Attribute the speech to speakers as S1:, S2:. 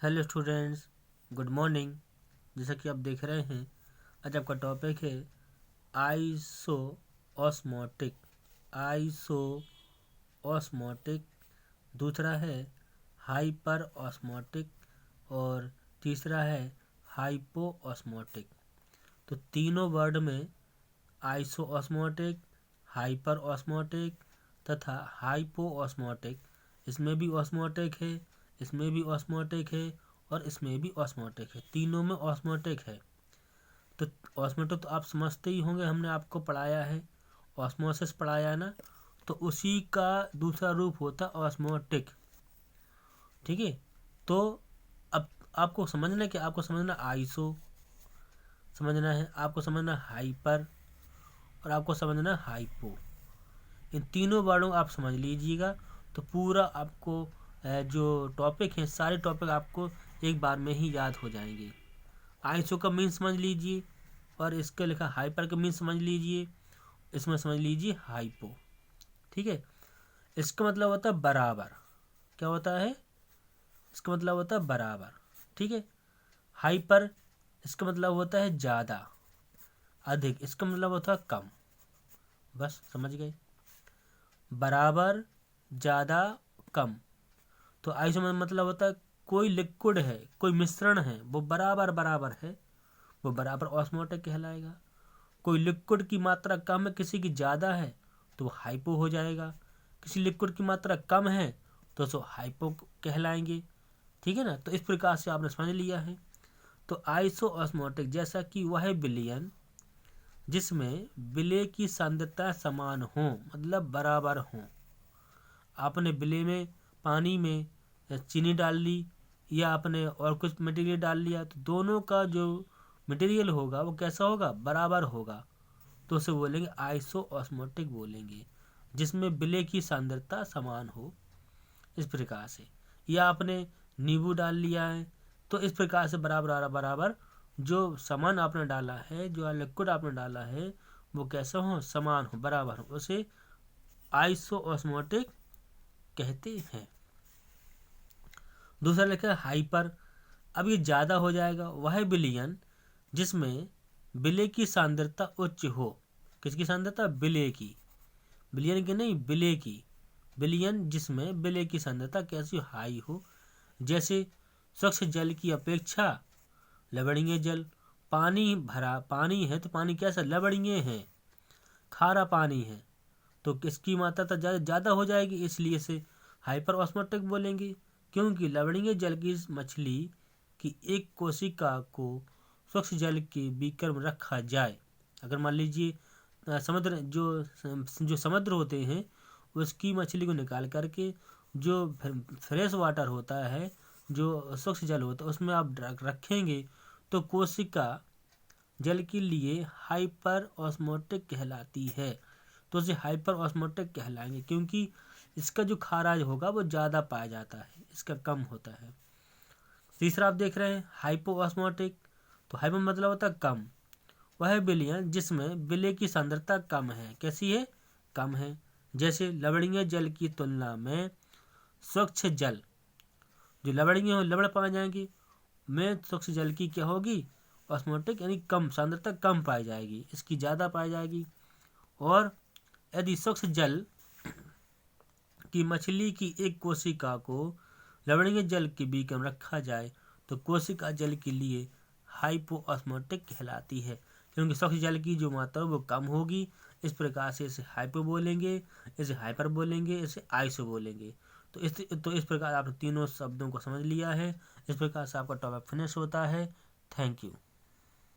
S1: Hello students, good morning. जैसा कि आप देख रहे हैं, आज आपका टॉपिक है आइसो ऑस्मोटिक। आइसो ऑस्मोटिक, दूसरा है हाइपर ऑस्मोटिक और तीसरा है हाइपो ऑस्मोटिक। तो तीनों वर्ड में आइसो ऑस्मोटिक, हाइपर ऑस्मोटिक तथा हाइपो ऑस्मोटिक, इसमें भी ऑस्मोटिक है, इसमें भी ऑस्मोटिक है और इसमें भी ऑस्मोटिक है। तीनों में ऑस्मोटिक है। तो ऑस्मोटिक तो आप समझते ही होंगे, हमने आपको पढ़ाया है, ऑस्मोसिस पढ़ाया है ना। तो उसी का दूसरा रूप होता है ऑस्मोटिक। ठीक है। तो अब आपको समझना है कि आपको समझना आइसो समझना है, आपको समझना हाइपर और आपको समझना हाइपो। इन तीनों वर्डों को आप समझ लीजिएगा तो पूरा आपको जो टॉपिक है, सारे टॉपिक आपको एक बार में ही याद हो जाएंगे। आइसो का मीन समझ लीजिए और इसके लिखा हाइपर का मीन समझ लीजिए, इसमें समझ लीजिए हाइपो। ठीक है। इसका मतलब होता है बराबर। क्या होता है? इसका मतलब होता है बराबर। ठीक है। हाइपर, इसका मतलब होता है ज़्यादा, अधिक। इसका मतलब होता है कम। बस समझ गए। बराबर, ज़्यादा, कम। तो आइसो में मतलब होता है कोई लिक्विड है, कोई मिश्रण है, वो बराबर बराबर है, वो बराबर ऑस्मोटिक कहलाएगा। कोई लिक्विड की मात्रा कम है, किसी की ज़्यादा है, तो वो हाइपो हो जाएगा। किसी लिक्विड की मात्रा कम है तो उसको हाइपो कहलाएंगे। ठीक है ना। तो इस प्रकार से आपने समझ लिया है। तो आइसो ऑस्मोटिक जैसा कि वह विलयन जिसमें विलय की सांद्रता समान हो, मतलब बराबर हो। आपने विलय में पानी में चीनी डाल ली या आपने और कुछ मटेरियल डाल लिया, तो दोनों का जो मटेरियल होगा वो कैसा होगा? बराबर होगा। तो उसे बोलेंगे आइसो ऑस्मोटिक बोलेंगे, जिसमें विलय की सांद्रता समान हो। इस प्रकार से, या आपने नींबू डाल लिया है तो इस प्रकार से बराबर बराबर बराबर जो सामान आपने डाला है, जो लिक्विड आपने डाला है, वो कैसा हो? समान हो, बराबर हो। उसे आइसो ऑस्मोटिक कहते हैं। दूसरा लिखा है हाइपर। अब ये ज़्यादा हो जाएगा। वह विलयन जिसमें विलय की सांद्रता उच्च हो। किसकी सांद्रता? विलय की। विलयन की नहीं, विलय की। विलयन जिसमें विलय की सांद्रता कैसी? हाई हो। जैसे स्वच्छ जल की अपेक्षा लवणीय जल। पानी भरा पानी है तो पानी कैसा? लवणीय है, खारा पानी है, तो किसकी मात्रा तो ज़्यादा हो जाएगी, इसलिए इसे हाइपर ऑस्मोटिक बोलेंगे। क्योंकि लवणीय जल की मछली की एक कोशिका को स्वच्छ जल के बीकर में रखा जाए, अगर मान लीजिए समुद्र जो समुद्र होते हैं उसकी मछली को निकाल करके जो फ्रेश वाटर होता है, जो स्वच्छ जल होता है, उसमें आप रखेंगे तो कोशिका जल के लिए हाइपर ऑस्मोटिक कहलाती है। तो उसे हाइपर ऑस्मोटिक कहलाएंगे क्योंकि इसका जो खाराज होगा वो ज़्यादा पाया जाता है, इसका कम होता है। तीसरा आप देख रहे हैं हाइपो ऑस्मोटिक। तो हाइपो मतलब होता है कम। वह विलयन जिसमें विलय की सांद्रता कम है। कैसी है? कम है। जैसे लवणीय जल की तुलना में स्वच्छ जल, जो लवणीय हो लवण पाए जाएंगे, में स्वच्छ जल की क्या होगी? ऑस्मोटिक, यानी कम सांद्रता, कम पाई जाएगी, इसकी ज़्यादा पाई जाएगी। और यदि स्वच्छ जल की मछली की एक कोशिका को लवणीय जल के बीकर में रखा जाए तो कोशिका जल के लिए हाइपो ऑस्मोटिक कहलाती है, क्योंकि स्वच्छ जल की जो मात्रा वो कम होगी। इस प्रकार से इसे हाइपो बोलेंगे, इसे हाइपर बोलेंगे, इसे आइसो बोलेंगे। तो इस प्रकार आपने तीनों शब्दों को समझ लिया है। इस प्रकार से आपका टॉपिक फिनिश होता है। Thank you.